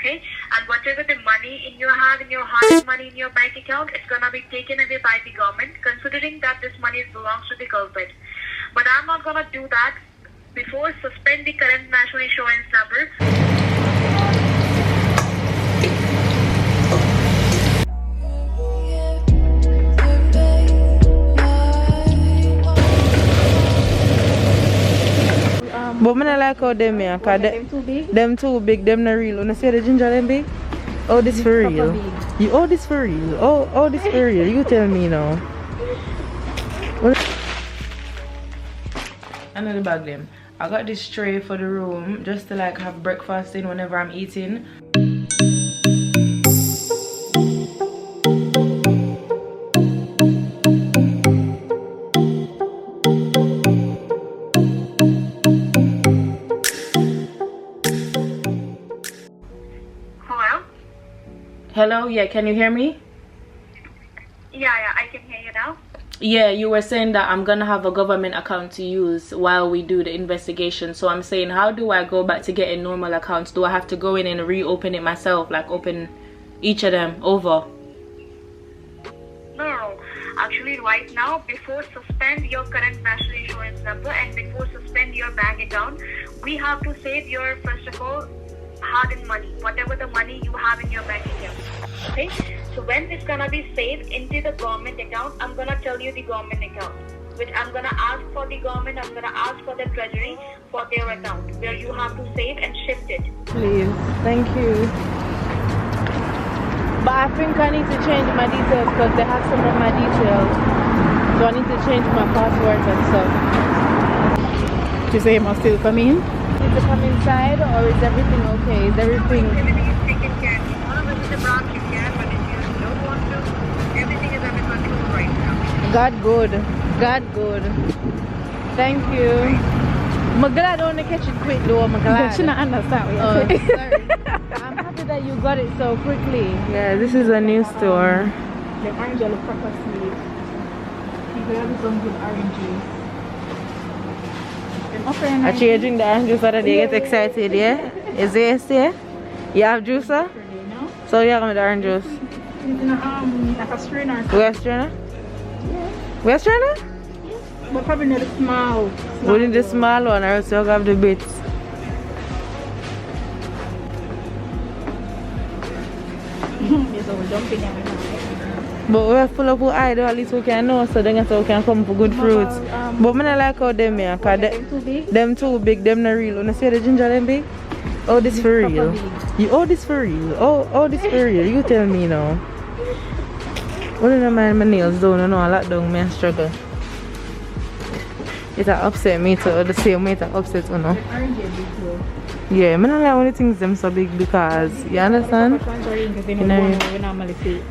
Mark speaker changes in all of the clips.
Speaker 1: okay? And whatever the money in your hand, in your hard money in your bank account, it's gonna be taken away by the government, considering that this money belongs to the culprit. But I'm not gonna do that. Before, suspend the current national insurance number.
Speaker 2: But I like how them here, cause
Speaker 3: them too big?
Speaker 2: Them too big, them not real. When I say the ginger them big, oh this for real. You oh this for real. Oh this for real. You tell me now. Another bag them. I got this tray for the room just to like have breakfast in whenever I'm eating. Hello, yeah, can you hear me?
Speaker 1: Yeah, I can hear you now.
Speaker 2: Yeah, you were saying that I'm gonna have a government account to use while we do the investigation. So I'm saying, how do I go back to getting normal accounts? Do I have to go in and reopen it myself, like open each of them over?
Speaker 1: No. Actually, right now, before suspend your current national insurance number and before suspend your bank account, we have to save your, first of all, hard-earned money, whatever the money you have in your bank account. Okay, so when it's gonna be saved into the government account, I'm gonna tell you the government account, which I'm gonna ask for the government, I'm gonna ask for the treasury for their account, where you have to save and shift it.
Speaker 2: Please, thank you. But I think I need to change my details because they have some of my details, so I need to change my passwords and stuff.
Speaker 3: You say you must still come in?
Speaker 2: Need to come inside, or is everything okay? Is everything?
Speaker 1: Everything is taken care of. If you want to visit the branch, you can, but if you don't want to, everything is under control right now.
Speaker 2: God good. God good. Thank you. I'm glad I don't catch it quick though. I'm glad.
Speaker 3: She not understand what
Speaker 2: Oh,
Speaker 3: you're saying.
Speaker 2: sorry. I'm happy that you got it so quickly. Yeah, this is a new store.
Speaker 3: The orange yellow proper sweet. People have some good orange juice.
Speaker 2: Actually, you drink the orange juice so that they get excited, yeah? Is it yeah? You have juice, sir? So you have the orange juice?
Speaker 3: Like a strainer.
Speaker 2: Where strainer?
Speaker 3: Yeah.
Speaker 2: Where strainer?
Speaker 3: But probably not the small.
Speaker 2: We need the small one, or else you have the bits.
Speaker 3: Yes, I will dump it down.
Speaker 2: But we're full of eye, though, at least we can know, so then we can come for good fruits. But I like how them here, cause them too big, them not real. When I say the ginger them big, oh this for real. You oh this for real. Oh this for real. You tell me now. What do you mind my nails down? I know a lot down, I struggle. It upset me too, the same way it upset you know. Yeah, I don't like when the things them so big because you understand? You know,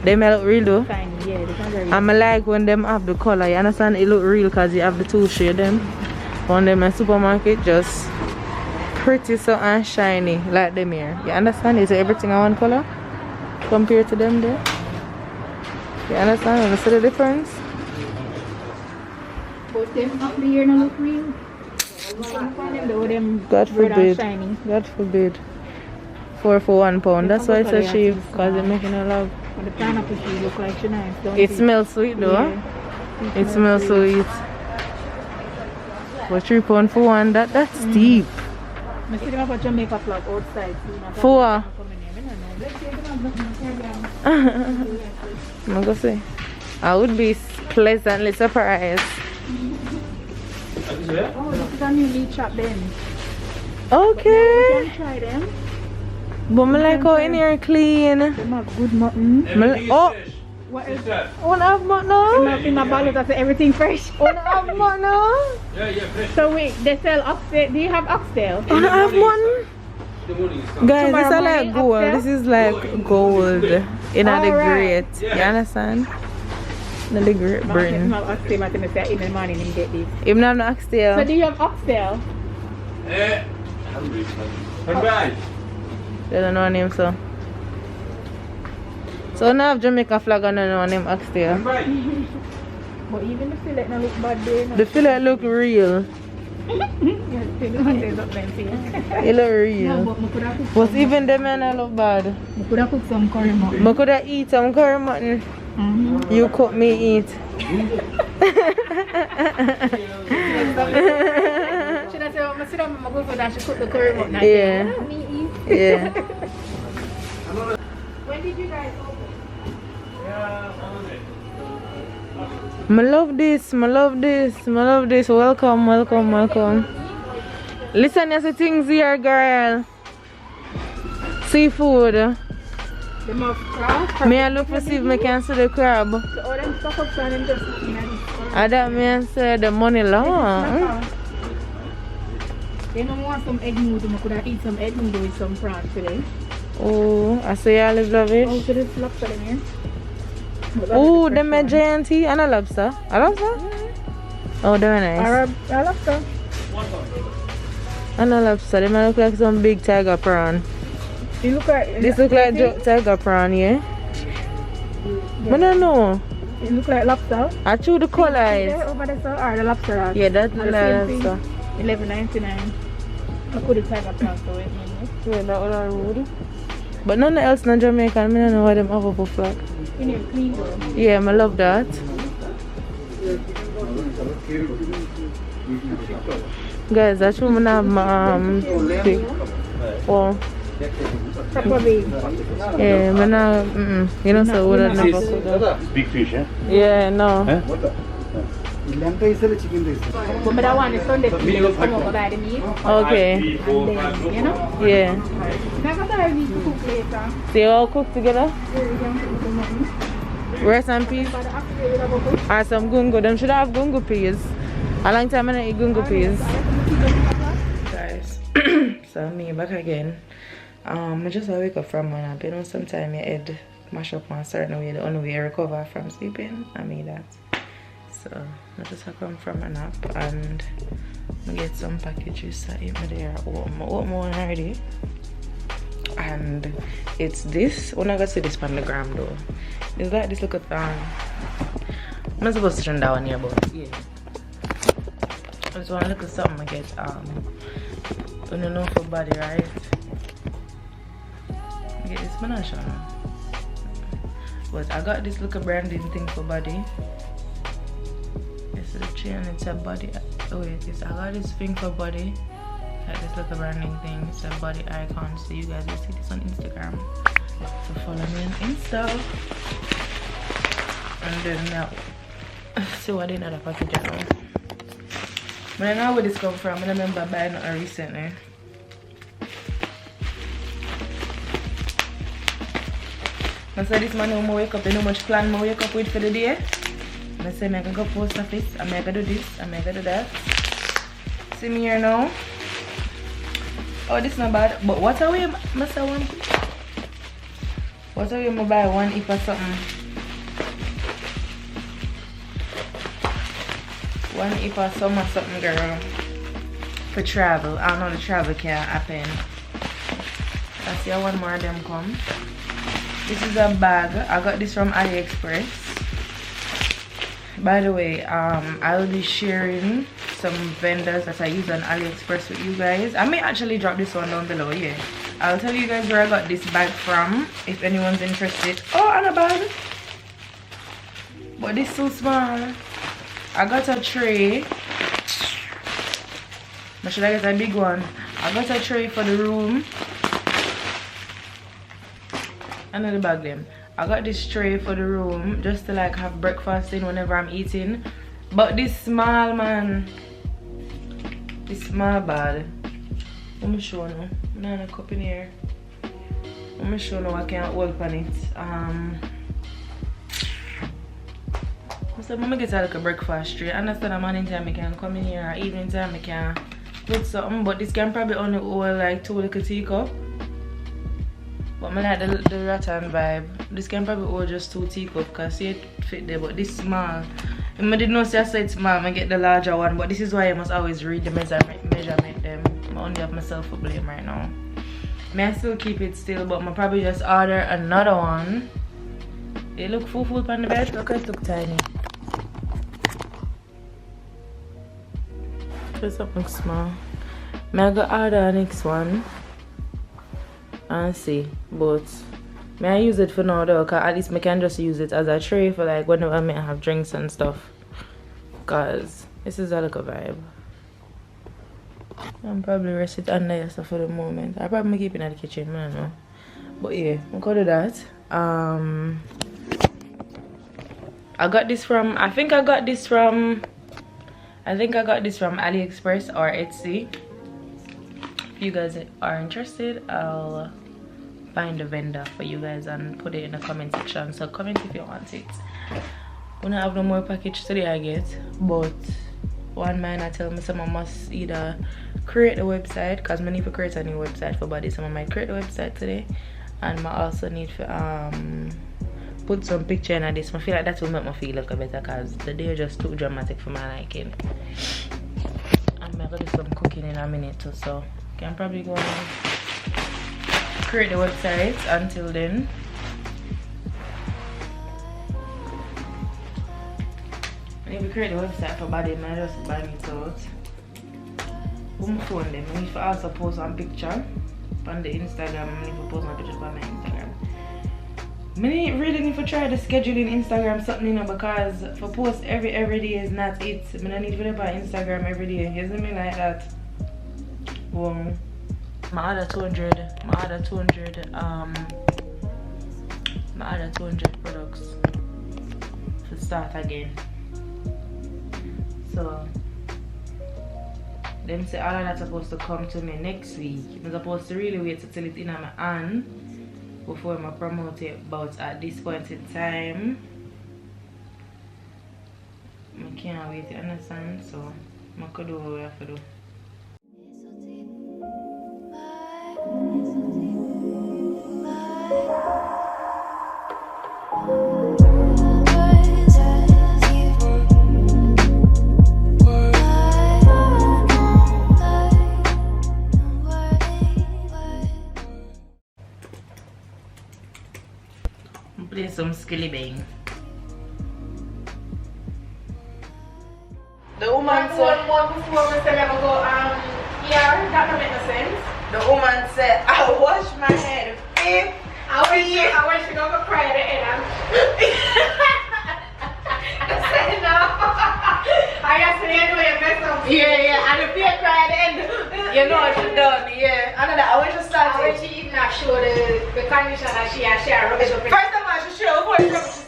Speaker 2: they may look real though. And I like when them have the color, you understand? It look real because you have the two shade them. When them in supermarket just pretty so and shiny like them here. You understand? Is everything on one color compared to them there? You understand? You see the difference?
Speaker 3: But them up here don't look real.
Speaker 2: God forbid. God forbid. 4 for £1. That's why it's so cheap, because they're making a love.
Speaker 3: But the pineapple tree look like she nice, don't
Speaker 2: it smells sweet though. Yeah. It smells sweet. But £3 for one, that's steep.
Speaker 3: I see them up at Jamaica flag outside.
Speaker 2: For I'm gonna say I would be pleasantly surprised.
Speaker 3: Oh, this is a new meat shop then.
Speaker 2: Okay.
Speaker 3: You can try them.
Speaker 2: But I like how in here clean.
Speaker 3: They have good mutton.
Speaker 2: Oh!
Speaker 3: What is
Speaker 2: that? Wanna have mutton?
Speaker 3: In my bottle, that's everything fresh.
Speaker 2: Wanna have mutton?
Speaker 4: Yeah, fresh.
Speaker 3: So wait, they sell oxtail. Do you have oxtail?
Speaker 2: Wanna have mutton? Guys, this is like gold.
Speaker 3: Oxtail?
Speaker 2: This is like gold in the grate. You understand? In the great brain.
Speaker 3: In the morning, you get this.
Speaker 2: Even have no oxtail.
Speaker 3: So do you have oxtail?
Speaker 2: They don't know name so. So now have Jamaica flag and no name oxtail.
Speaker 3: But even the fillet not look bad there.
Speaker 2: The fillet look real. It look real. But even them men I look bad.
Speaker 3: I could have cooked some curry mutton.
Speaker 2: I could have eat some curry mutton. You cook me eat.
Speaker 3: Should I say, I'm sit down with my girlfriend and she cook the curry mutton?
Speaker 2: Yeah.
Speaker 3: Me eat.
Speaker 2: Yeah.
Speaker 3: When did you guys open?
Speaker 2: I love this, I love this, I love this. Welcome, welcome, welcome. Listen, you see things here, girl. Seafood.
Speaker 3: The mouth crab.
Speaker 2: Me I look for see if I can see the crab.
Speaker 3: So all them stuff up and them just looking at this.
Speaker 2: And that means the money long.
Speaker 3: They don't want some egg noodle. I could have eat some egg noodle with some prawn today.
Speaker 2: Oh, I say I love it.
Speaker 3: Oh, so this lobster in here.
Speaker 2: Oh, them are giant tea and a lobster. A lobster? Oh, they're nice.
Speaker 3: A lobster.
Speaker 2: And a lobster. They might look like some big tiger prawn.
Speaker 3: You look like
Speaker 2: This look like tiger prawn, yeah? I don't know.
Speaker 3: It look like lobster.
Speaker 2: I chew the colors.
Speaker 3: Over there, sir, or the lobster. Right?
Speaker 2: Yeah, that's the lobster.
Speaker 3: $11.99. I could have tiger prawn to it.
Speaker 2: Yeah, that was rude. But none else in Jamaica. I don't know why them have a flag.
Speaker 3: You need clean though.
Speaker 2: Yeah, I love that. Guys, that's what I have my thing. Oh. Yeah, but now, you know, so what I never could.
Speaker 4: Big fish, eh?
Speaker 2: Yeah, no.
Speaker 4: Eh?
Speaker 3: But that one is Sunday food. Come over by the meat.
Speaker 2: Okay.
Speaker 3: And then, you know?
Speaker 2: Yeah.
Speaker 3: Never thought I need to cook later.
Speaker 2: They all cook together? Rice and peas? Or some gungo. Them should have gungo peas. A long time I don't eat gungo peas. Guys, so me back again. I just wake up from one nap. You know, sometimes your head mash up one certain way. The only way I recover from sleeping, I mean that. So I just come from a nap and I get some packages that eat me there. I open one already. And it's this. When I got to see this on the gram though. It's like this look at I'm not supposed to turn that one here, but yeah. I just want to look at something I get you know for body, right? I get this manage on. But I got this look at branding thing for body. It's a chain, it's a body. Oh wait, I got this thing for body. Like this little branding thing. It's a body icon. So you guys will see this on Instagram. So follow me on Insta. And then now, see what in other package now. But I know where this come from. I remember buying it recently. I said this morning when I wake up, you know how much plan I wake up with for the day. I say I'm gonna go post office, I'm gonna do this, I'm gonna do that. See me here now. Oh, this is not bad. But what are we must I want? What are we gonna buy one if or something? One if or something, girl. For travel. I know the travel can't happen. I see one more of them come. This is a bag. I got this from AliExpress. By the way, I'll be sharing some vendors that I use on AliExpress with you guys. I may actually drop this one down below, yeah. I'll tell you guys where I got this bag from if anyone's interested. Oh, and a bag. But this is so small. I got a tray. But should I get a big one? I got a tray for the room. Another bag them. I got this tray for the room just to like have breakfast in whenever I'm eating. But this small, man. This small bag. Let me show you. I have a cup in here. Let me show you I can't hold on it. So I'm gonna get a little breakfast tray. I understand that morning time I can come in here or evening time I can put something, but this can probably only hold like 2 little teacup. But I like the rattan vibe. This can probably hold just 2 teacups because see it fit there, but this small. I didn't know say I said small, I get the larger one, but this is why I must always read the measurement them. I only have myself to blame right now. I still keep it still, but I probably just order another one. They look full on the bed, look it look tiny. Just something small. May I go order the next one and see, but may I use it for now though, cause at least I can just use it as a tray for like whenever I may have drinks and stuff. Cause this is a little vibe. I'm probably rest it under here for the moment. I probably keep it in the kitchen, I don't know. But yeah, I'm gonna do that. I got this from AliExpress or Etsy. If you guys are interested, I'll find a vendor for you guys and put it in the comment section. So comment if you want it. We don't have no more package today, I guess, but one man I tell me someone must either create the website, because I need to create a new website for body. Someone might create the website today, and I also need to put some picture in this. I feel like that will make me feel a little better, because the day is just too dramatic for my liking. I'm gonna do some cooking in a minute too, so can probably go and create the website. Until then, if we create the website for body, I just bang it out. Put my phone them. I need to also post one picture on the Instagram. I need to post my pictures on my Instagram. I really need to try the scheduling Instagram something, you know, because for post every day is not it. I mean, I need to do by Instagram every day. You see me like that? Well, my other 200 products to start again. So them say all of that's supposed to come to me next week. I'm supposed to really wait till it's in my hand before I promote it, but at this point in time I can't wait, you understand? So I could do what I have to do. Play some skilly bang. The woman said,
Speaker 3: one before we said never go yeah, that don't make no sense.
Speaker 2: the woman said, I wash my head 50
Speaker 3: I wish you don't go cry at the end. I said no. I got to the end where you mess up.
Speaker 2: Yeah, and if you cry at the end, you know what you done, yeah. I know that, I wish you started.
Speaker 3: I wish she even not show the condition that she has share rubbish up in.
Speaker 2: First of all, she show before she rubbish.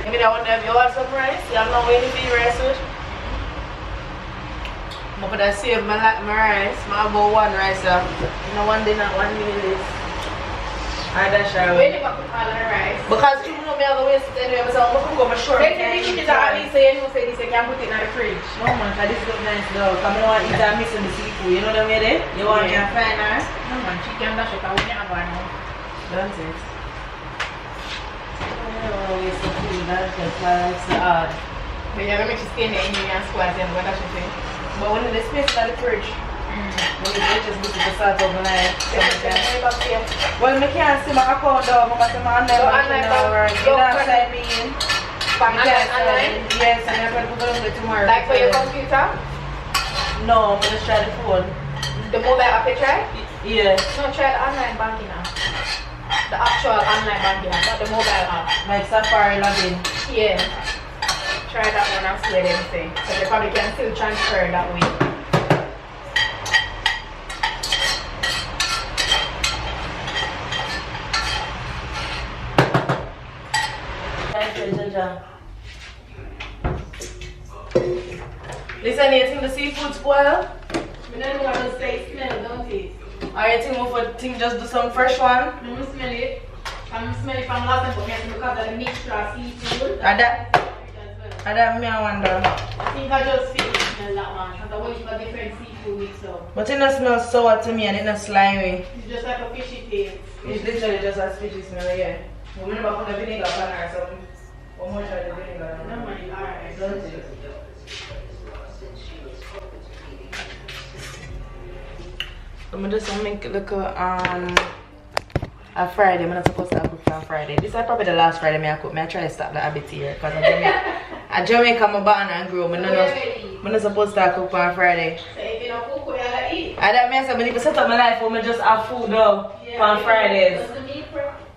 Speaker 2: I mean, I wonder if you want some rice. You have no way to be rice with. But I save my rice. I bought one rice. No one dinner, 1 meal is. I dash her.
Speaker 3: When you put all the rice?
Speaker 2: Because you know me have a waste anyway, so I'm going to go my short.
Speaker 3: Then you think it's at least say you say this, you can put it in the fridge.
Speaker 2: No man, this looks nice though. Come on, eat and mix in the seafood. You know what I mean? You want to find her?
Speaker 3: No man, chicken dash it. I wouldn't have one now.
Speaker 2: Don't it? I don't want to waste the food. That's just like so hard.
Speaker 3: But you're going to make you stay in the engine and squat and what dash it in.
Speaker 2: But when the space in the fridge, when you just put it aside overnight. Well, I can't see my account though, but I'm online now. You don't sign me in.
Speaker 3: Online?
Speaker 2: Yes, and I'm going to put it tomorrow.
Speaker 3: Like for your computer?
Speaker 2: No, I'm going to try the phone.
Speaker 3: The mobile app you try?
Speaker 2: Yeah.
Speaker 3: No, try the online banking app. The actual online banking app, not the mobile app.
Speaker 2: Like Safari login.
Speaker 3: Yeah. Try that one and see what they say. So they probably can still transfer that way.
Speaker 2: Listen, you think the seafood spoil?
Speaker 3: I don't want to say smell, don't it?
Speaker 2: Or you think just do some fresh one?
Speaker 3: I smell it. I smell it from last time because of the mixture of seafood.
Speaker 2: That me I wonder.
Speaker 3: I think I just feel it smell that one. Because I want a different seafood mix up.
Speaker 2: But it doesn't smell sour to me and it not slimy.
Speaker 3: It's just like a fishy taste.
Speaker 2: It's literally just a fishy smell, yeah. We never put the vinegar on or something. How much are the vinegar?
Speaker 3: No money, alright.
Speaker 2: Don't it? I'm just gonna make it look a Friday. I'm not supposed to have a on Friday. This is probably the last Friday I cook. I try to stop the habit here because at Jamaica I'm born and grow. I'm not supposed to cook on Friday.
Speaker 3: So if you don't cook, what you eat?
Speaker 2: I don't mean I need to set up my life for me just have food though on Fridays.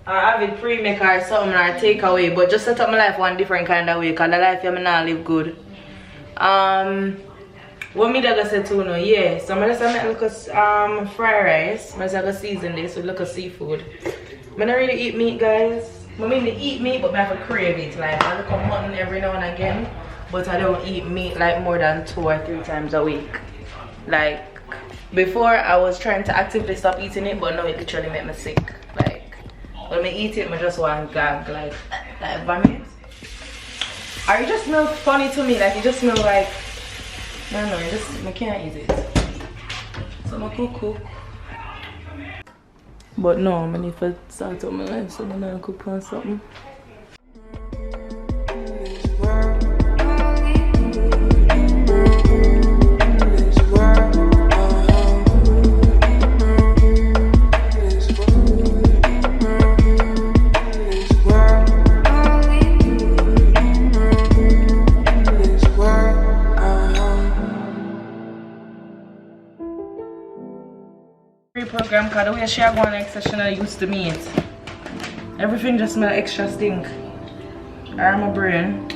Speaker 2: Or have it pre-make or something or take away. But just set up my life one different kind of way because the life I'm not live good. What me gonna say too no, yeah. So I'm just gonna look at fried rice. I'm just gonna season this with look at seafood. I don't really eat meat, guys. I mean to eat meat, but I have to crave it. Like I look at mutton every now and again, but I don't eat meat like more than 2 or 3 times a week. Like before I was trying to actively stop eating it, but now it literally make me sick. Like when I eat it, I just want to gag like vomit. Or it just smells funny to me, like it just smells like I don't know, I can't eat it. So I'm cook. But no, I need to start up my life, so I'm gonna cook on something. Program because the way she are going like she not used to meat. Everything just smell extra stink. Or my brain.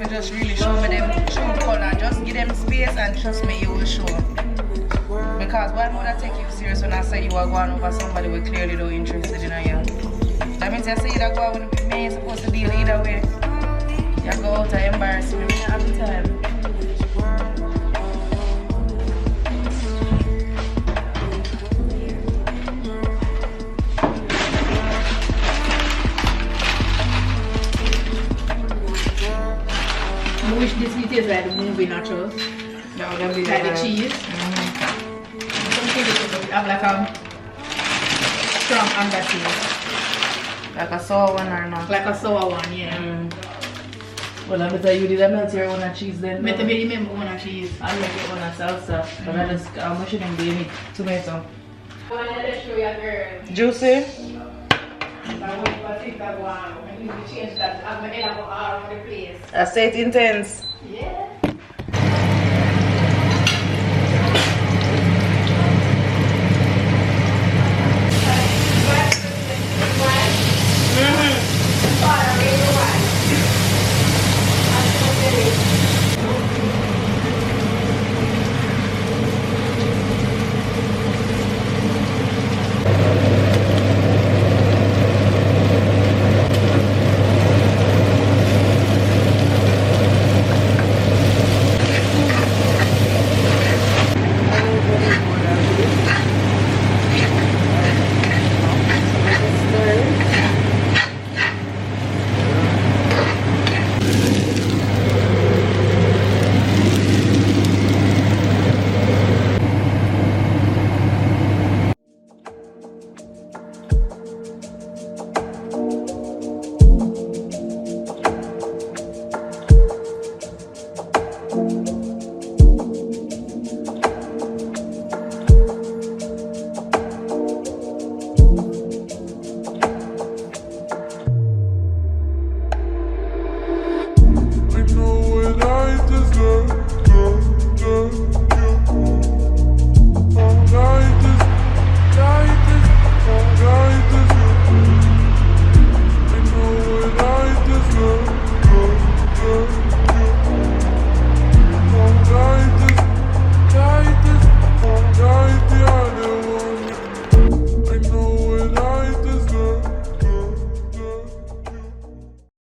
Speaker 2: Just really show me them true color. Just give them space and trust me, you will show. Because why would I take you serious when I say you are going over somebody who clearly not interested in you? That means I say you go out with me, you're supposed to deal either way. You go out and embarrass me, I have the time.
Speaker 3: I wish this meat is like the movie nachos.
Speaker 2: No, that be
Speaker 3: like the cheese. Some people have like a strong undertaste.
Speaker 2: Like a sour one or not?
Speaker 3: Like a sour one, yeah.
Speaker 2: Well, I better you did I melt your one cheese then?
Speaker 3: Better be remember one cheese.
Speaker 2: I make it one salsa. But I just shouldn't be in it. Tomato. Juicy? I say it intense.
Speaker 3: Yeah.
Speaker 4: I know what I deserve.